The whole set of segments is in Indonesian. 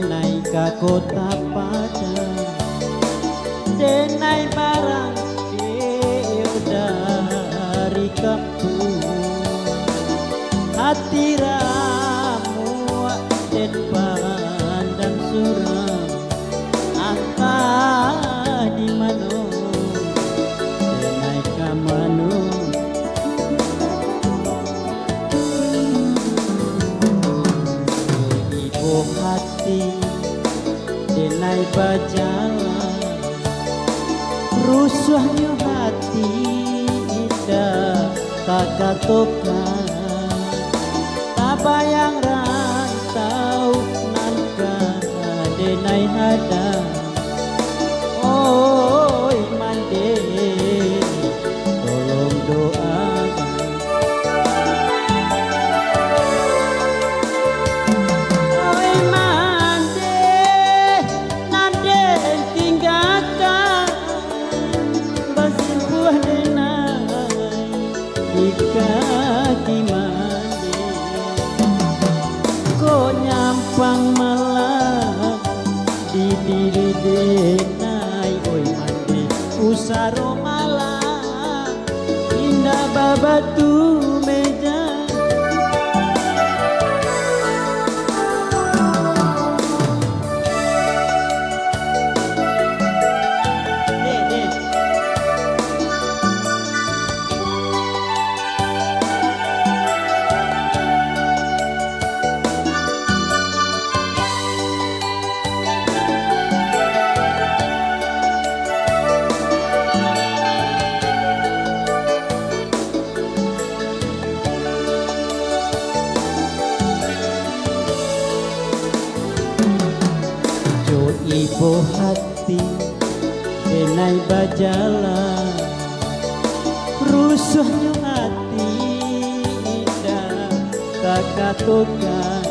denai ka kota Padang, denai barang keo dari kampung. Hati ramu den pandang suram, angka di mano denai ka mano. Ibu hati denai bajalan, rusuhnya hati indah kakak tokan. Bayang rantau nangka denai hadang, oi mandiri tolong doakan. Oi mandiri nande tinggalkan, bersimpuh denai di kaki nyampang malam di diri denai. Oi mandi usaro malam indah babatu meja. Ibu hati denai bajalan, rusuhnya hati indah kakak tokan.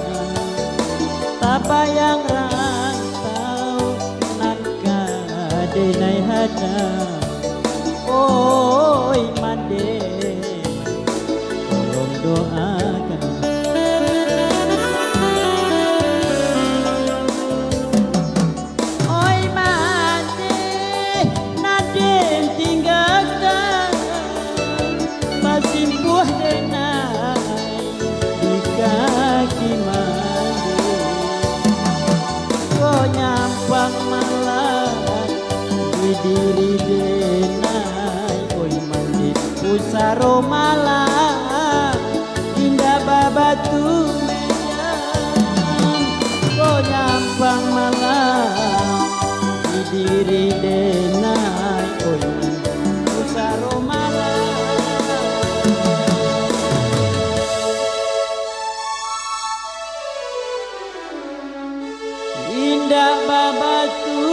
Tak bayang rantau nangka denai hadang, oi mande tolong doakan. Simpuh denai di kaki mandi, kau nyampang malam di diri denai. Oi mandi usaro malam indah babatu meja, kau nyampang malam di diri denai. Oi mandi usaro malam indah babatu